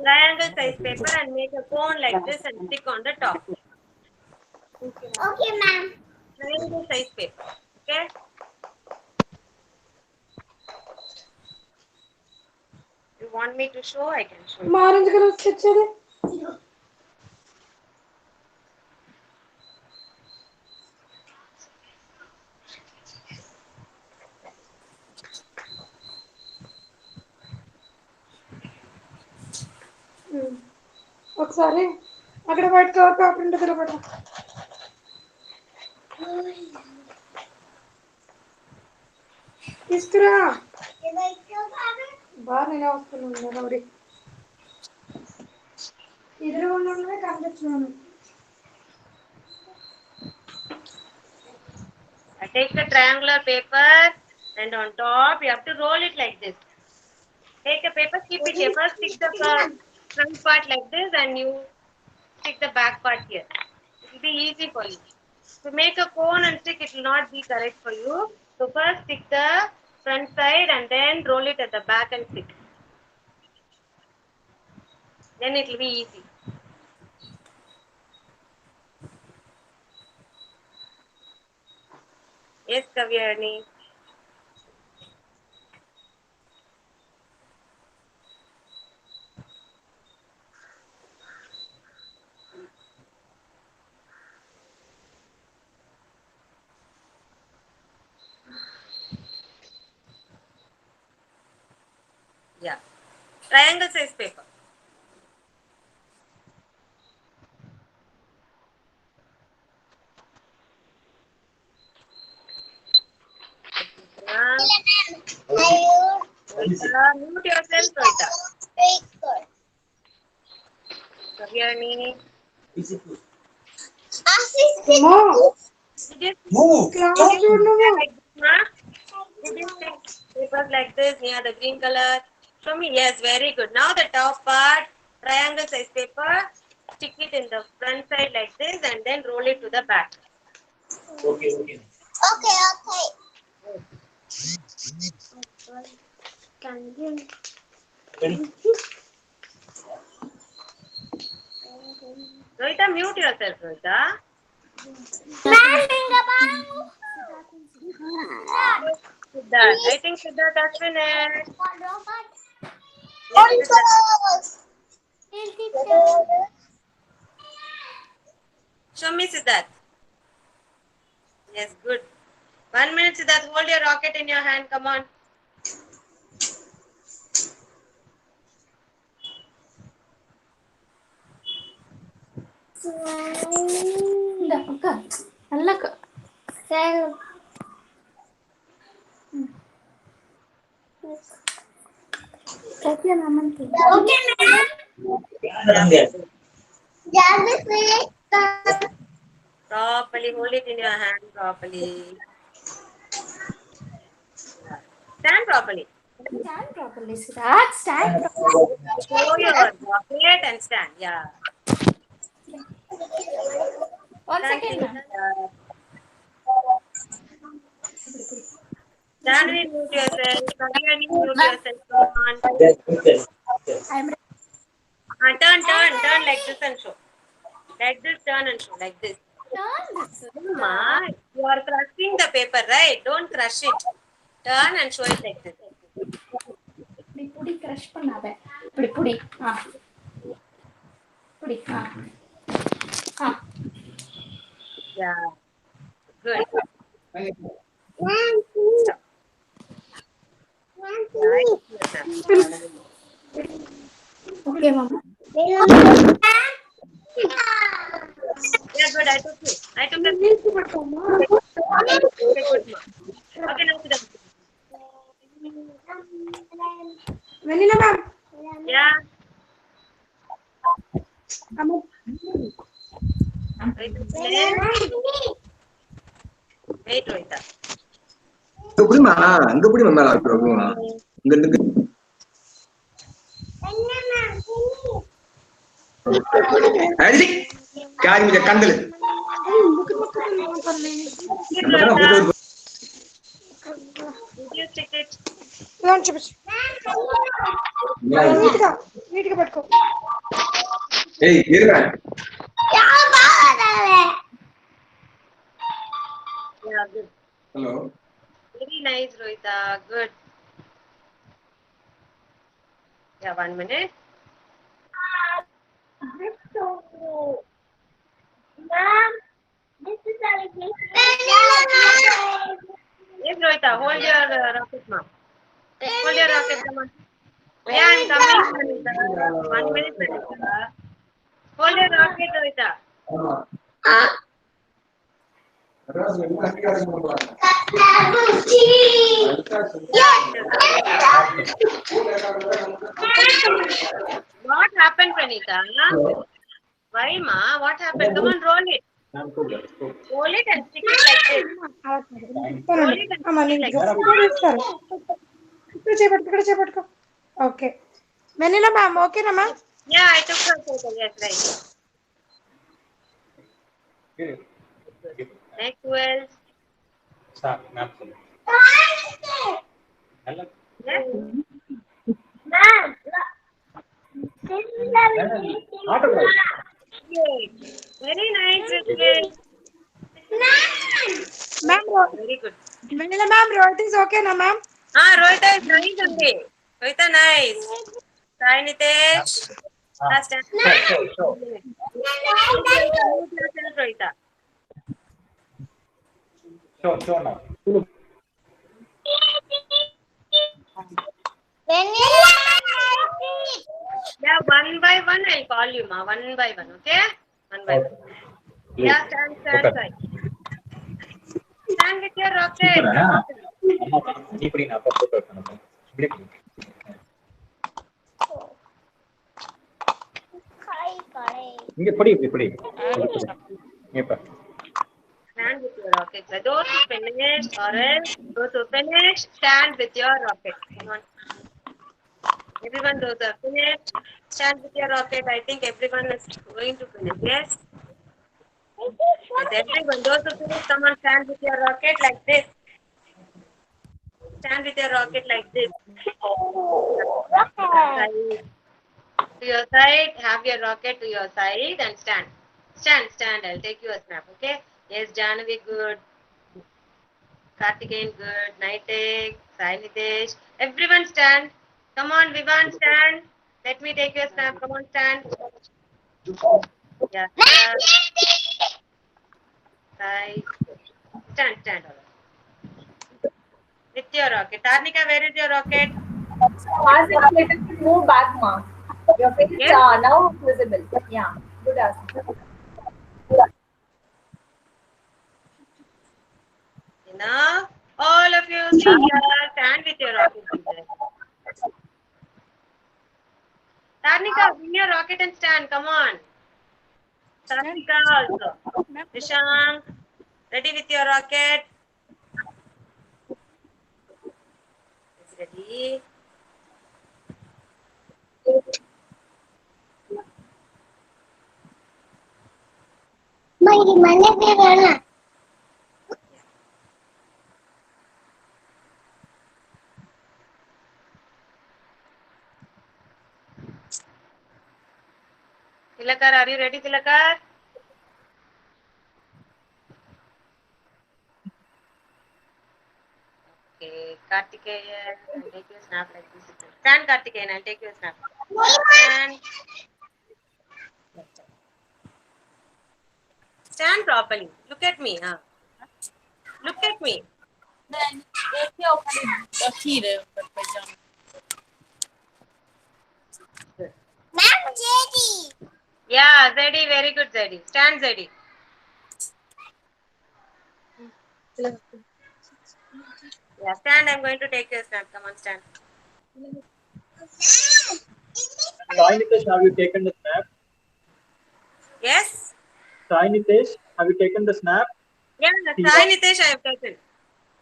Speaker 1: triangle size paper, and make a cone like this and stick on the top.
Speaker 5: Okay ma'am
Speaker 1: Triangle size paper. Okay? You want me to show? I can show you.
Speaker 7: మా orange colour వచ్చేది ఒకసారి అక్కడ white colour paper ఉంటే తిరగబడ తీసుకురా బాగా నేనే వస్తున్నాను rowdy ఎదురు ఉండడమే కనిపించినాను
Speaker 1: I take the triangular paper and on top you have to roll it like this. Take a paper, keep it here. First stick the front part like this and you stick the back part here. It will be easy for you. To make a cone and stick, it will not be correct for you. So first stick the front side and then roll it at the back and stick. Then it will be easy. Yes, Kavyani. Yeah. Triangle size paper. Mute yourself, Rohita. Kavyani.
Speaker 7: అమ్మో
Speaker 1: Did
Speaker 7: class చూడు నువ్వు
Speaker 1: you stick papers like this near the green color? Show me. Yes, very good. Now the top part, triangle size paper, stick it in the front side like this and then roll it to the back.
Speaker 4: Okay, okay.
Speaker 5: Okay
Speaker 4: Ready?
Speaker 1: Rohita, mute yourself, Rohita.
Speaker 5: Ma'am ఇంకా
Speaker 1: Siddharth. I think Siddharth has finished. Yes, Siddharth. Show me Siddharth. Yes, good. 1 minute, Siddharth. Hold your rocket in your hand. Come on.
Speaker 2: இந்த அக்கா நல்லா okay ma'am okay ma'am
Speaker 1: Properly hold it in your hand. Properly. Stand properly.
Speaker 2: stand properly Siddharth stand
Speaker 1: Show your rocket and stand. Yeah.
Speaker 2: one
Speaker 1: Thank
Speaker 2: second
Speaker 1: you.
Speaker 2: ma'am
Speaker 1: Janvi, mute yourself. Kalyani, mute yourself. Come on.
Speaker 4: Yes, yes, yes.
Speaker 2: I'm
Speaker 1: Turn like this and show. Like this, turn and show. Like this. Ma, you are crushing the paper, right? Don't crush it. Turn and show it like this.
Speaker 2: இப்படி புடி crush பண்ணாத இப்படி புடி புடி
Speaker 1: Yeah. Good.
Speaker 2: Okay ma'am
Speaker 1: Yeah, good. I took it. I took it. Okay, good. Okay, now sit down.
Speaker 7: Vanilla ma'am.
Speaker 1: Yeah. Wait, Rohita.
Speaker 8: அங்க புடி மேல இங்க அடி காரி கண்டல
Speaker 7: నీట్గా పట్టుకో
Speaker 8: ఏయ్ ఇరుగా
Speaker 1: Yeah, good.
Speaker 8: Hello
Speaker 1: Very nice, Rohita. Good. Yeah, 1 minute.
Speaker 5: Mom, this is Alexis.
Speaker 1: Yes, Rohita. Hold your rocket, mom. Hold your rocket, come on. Yeah, I'm coming, Rohita. 1 minute, Rohita. Hold your rocket, Rohita. What happened, Pranita? Why, ma? What happened? Come on, roll it. Roll it and stick it like this. Roll it and
Speaker 7: అమ్మా
Speaker 1: stick it like
Speaker 7: నీట్గా
Speaker 1: this.
Speaker 7: ఇక్కడ చేపట్టుకో okay వెన్నెల ma'am ఓకేనా ma'am
Speaker 1: Yeah, I took her photo. Yes, right. Next, who else? Yes. Very nice, Ritwik.
Speaker 7: Ma'am
Speaker 1: Very good.
Speaker 7: Vennela ma'am road is ఓకేనా ma'am
Speaker 1: Rohita is nice only. Rohita, nice. Sai Nitesh. Last time. Rohita.
Speaker 4: Show now.
Speaker 1: Yeah, one by one I'll call you, ma. One by one, okay? One by one. Yeah, stand, Sai. Stand with your rocket.
Speaker 4: இப்படி நான் photo எடுக்கணும் இப்படி இங்க படி இப்படி இங்க பா
Speaker 1: Stand with your rocket. So those who finished, or else those who finished, stand with your rocket. Come on. Everyone, those who are finished, stand with your rocket. I think everyone is going to finish. Yes? Yes, everyone, those who finished, come on, stand with your rocket like this. Stand with your rocket like this. To your side, have your rocket to your side and stand. Stand. I'll take you a snap, okay? Yes, Janavi, good. Kartikeyan, good. Nitik, Sai Nitesh. Everyone stand. Come on, Vivan, stand. Let me take your snap. Come on, stand. Yeah, stand. Sai. Stand, stand. With your rocket. Tarnika, where is your rocket?
Speaker 9: Asik, little bit move back, ma. Your face
Speaker 1: Yes.
Speaker 9: now visible. Yeah, good Asik.
Speaker 1: Enough. All of you see here. Stand with your rocket. Tarnika, bring your rocket and stand. Come on. Tarnika also. Vishank, ready with your rocket? Is ready. Tilakar, are you ready, Tilakar? Okay, Kartikeyan, I'll take your snap like this. Stand, Kartikeyan, I'll take your snap. Stand. Stand properly. Look at me. Huh? Look at me. Good.
Speaker 5: Ma'am, JD.
Speaker 1: Yeah, Zedi, very good, Zedi. Stand, Zedi. Yeah, stand. I'm going to take your snap. Come on, stand.
Speaker 4: Sai Nitesh, have you taken the snap?
Speaker 1: Yes?
Speaker 4: Sai Nitesh, have you taken the snap?
Speaker 1: Yeah, Sai Nitesh, I have taken.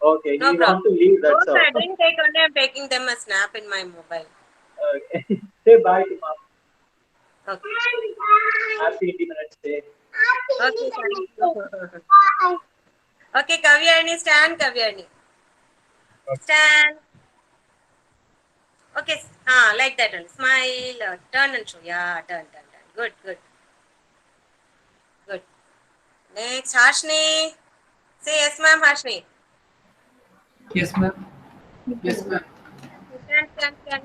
Speaker 4: Okay,
Speaker 1: No
Speaker 4: you
Speaker 1: problem.
Speaker 4: want to leave, that's
Speaker 1: Those
Speaker 4: all.
Speaker 1: I didn't take only, I'm taking them a snap in my mobile.
Speaker 4: Okay. Say bye to mom.
Speaker 1: Okay.
Speaker 4: Happy Independence Day.
Speaker 1: Okay, thank you. Okay, Kavyani, stand, Kavyani. Stand. Okay, like that one. Smile, turn and show. Yeah, turn. Good, good. Good. Next, Harshni. Say yes, ma'am, Harshni.
Speaker 10: Yes, ma'am. Yes, ma'am.
Speaker 1: Stand.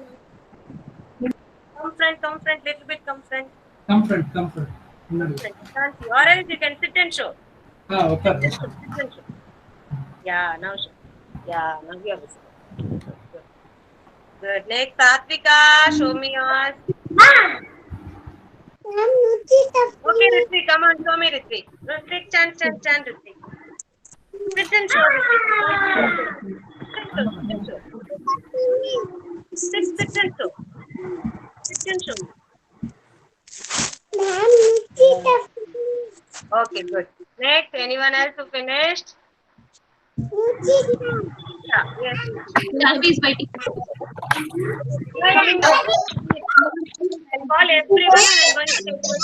Speaker 1: Come front, little bit come front.
Speaker 10: Come front, come front.
Speaker 1: Come front. Can't see. Or else you can sit and show.
Speaker 10: Okay.
Speaker 1: Sit and show. Yeah, now show. Yeah, now you are visible. Good. Good. Next, Satvika, show me yours. Okay, Ritvik, come on, show me Ritvik. Ritvik, stand, Ritvik. Sit and show, Ritvik. Sit and show. Sit and show. Sit and show. Okay, good. Next, anyone else who finished? Yeah, yes.
Speaker 6: Janvi is waiting.
Speaker 1: I'll call everyone and I'm going to take your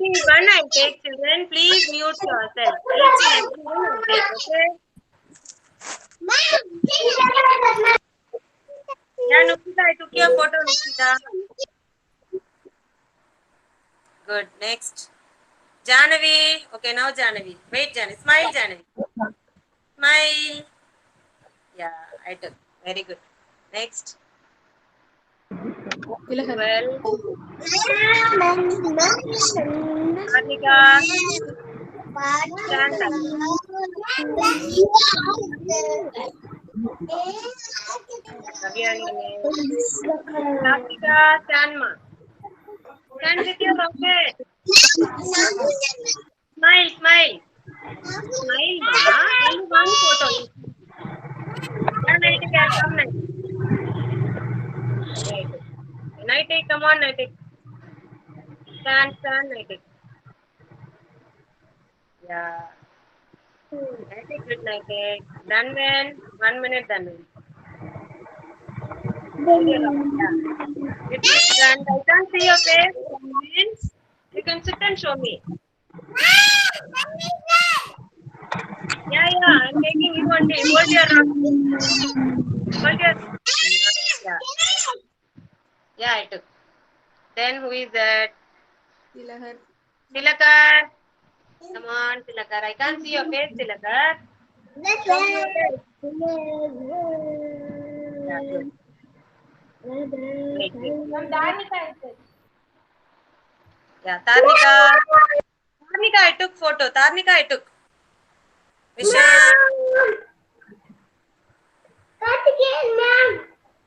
Speaker 1: everyone I'll take children. Please mute yourself. Each and everyone I'll take, okay? Yeah, Nukita, I took your photo, Nukita. Good. Next. Janavi. Okay, now Janavi. Wait, Janavi. Smile, Janavi. Smile. Yeah, I took. Very good. Next. Well, Radhika. Stand up. Radhika, stand ma. Stand with your rocket. Smile. Smile, ma. Only one photo. Yeah, Naitika, come Naitika. Naitika, come on, Naitika. Stand, Naitika. Yeah. Naitika, good Naitika. Done when? 1 minute done when. Yeah. It's done. I can't see your face. Means you can sit and show me. Yeah. I'm taking you only. Hold your yeah. Yeah, I took. Then who is that? Tilakar. Come on, Tilakar. I can't see your face, Tilakar.
Speaker 5: That's
Speaker 1: Show me your leg. Yeah, good. Great, great.
Speaker 9: Ma'am, Danica is it?
Speaker 1: Yeah, Tarnika. Tarnika, I took photo. Tarnika, I took. Vishan.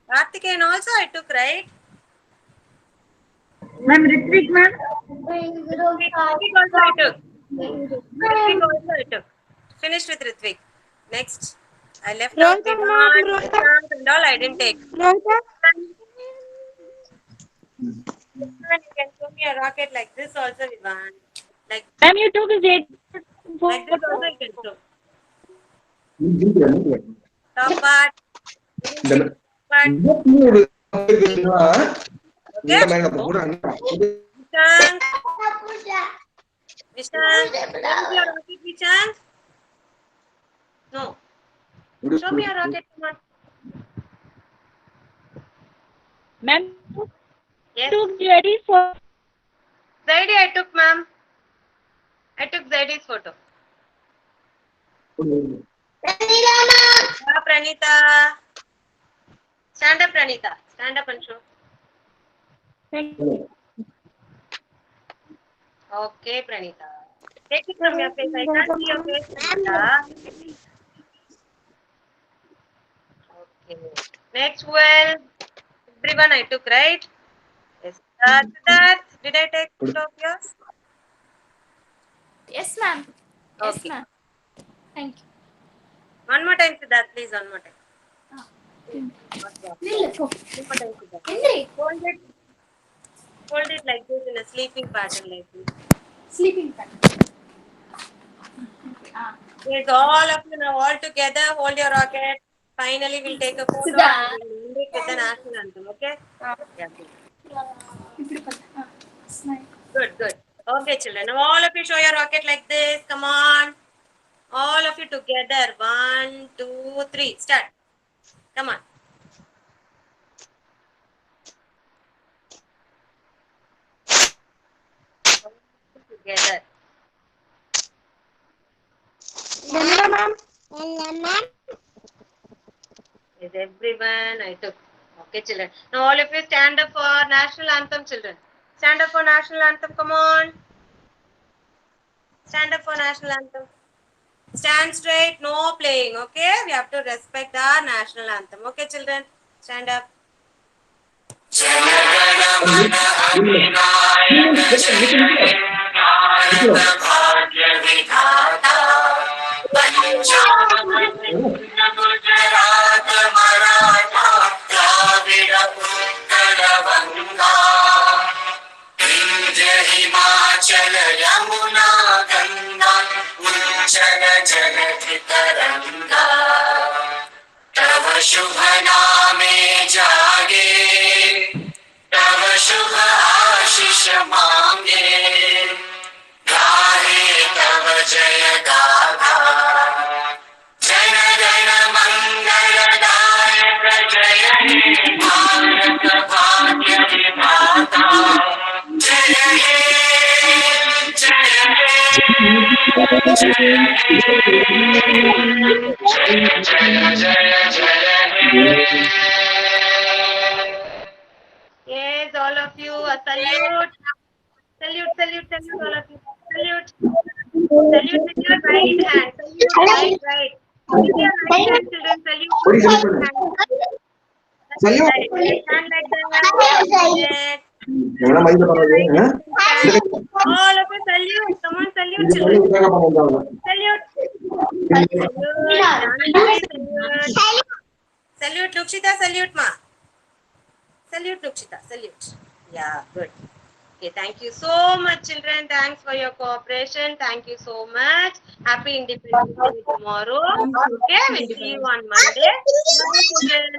Speaker 1: Karthikeyan also I took, right?
Speaker 7: Ma'am, Ritvik, ma'am.
Speaker 1: Ritvik also I took. Ritvik also I took. Finished with Ritvik. Next. I left out
Speaker 7: Rohita,
Speaker 1: Vivaan,
Speaker 7: ma'am, Rohita.
Speaker 1: Prashant and all I didn't take.
Speaker 7: Rohita.
Speaker 1: Vivaan, you can show me a rocket like this also, Vivaan. Like
Speaker 7: Ma'am, you took his date.
Speaker 1: this also you can show.
Speaker 8: Ini
Speaker 1: Top part.
Speaker 8: இந்த
Speaker 1: Part. Okay. Vishant. Vishant. Show me your rocket, Vishant. No. Show me your rocket, come on.
Speaker 7: Ma'am,
Speaker 1: Yes.
Speaker 7: took Jerry's photo.
Speaker 1: Zaidi I took, ma'am. I took Zaidi's photo. Yeah, Pranita. Stand up, Pranita. Stand up and show.
Speaker 7: Thank you.
Speaker 1: Okay, Pranita. Take it from your face. I can't see your face, Pranita. Okay. Next, well, everyone I took, right? Yes. Siddharth, did I take photo of yours?
Speaker 2: Yes, ma'am. Yes,
Speaker 1: Okay.
Speaker 2: ma'am. Thank you.
Speaker 1: One more time, Siddharth, please. One more time.
Speaker 2: Nillu, go.
Speaker 1: One more time, Siddharth.
Speaker 2: Henry,
Speaker 1: Hold it like this in a sleeping pattern like this.
Speaker 2: sleeping pattern.
Speaker 1: Yes, all of you now all together, hold your rocket. Finally, we'll take a photo
Speaker 2: Siddharth.
Speaker 1: and we'll end it with the national anthem, okay? Yeah, good.
Speaker 2: Smile.
Speaker 1: Good, good. Okay, children. Now all of you show your rocket like this. Come on. All of you together. 1, 2, 3. Start. Come on. Together. Is everyone? I took. Okay, children. Now all of you stand up for national anthem, children. Stand up for national anthem. Come on. Stand up for national anthem. Stand straight. No playing. Okay. We have to respect our national anthem. Okay, children. Stand up.
Speaker 3: Gujarat Maratha Dravid Utkal बंगा विंध्य हिमाचल यमुना गंगा उच्चल जलधि तरंगा तव शुभ नामे जागे तव शुभ आशीष मांगे गाहे तव जय गाथा जन गण मंगलदायक जय हे भारत भाग्य विधाता जय हे जय हे जय जय जय हे
Speaker 1: Yes, all of you. A salute. Salute, salute, salute, all of you. Salute. Salute with your right hand. Salute, right. With your right hand, children. Salute.
Speaker 8: What is it?
Speaker 1: Right.
Speaker 8: Salute.
Speaker 1: Right hand like that. Yes.
Speaker 8: எவனா மைண்ட்ல பண்ணது
Speaker 1: All of you salute. Come on, salute, children. Salute. Salute. Salute, Lukshita. Salute, ma. Salute, Lukshita. Salute. Yeah, good. Okay, thank you so much, children. Thanks for your cooperation. Thank you so much. Happy Independence Day tomorrow. Okay, we'll see you on Monday. Bye, children.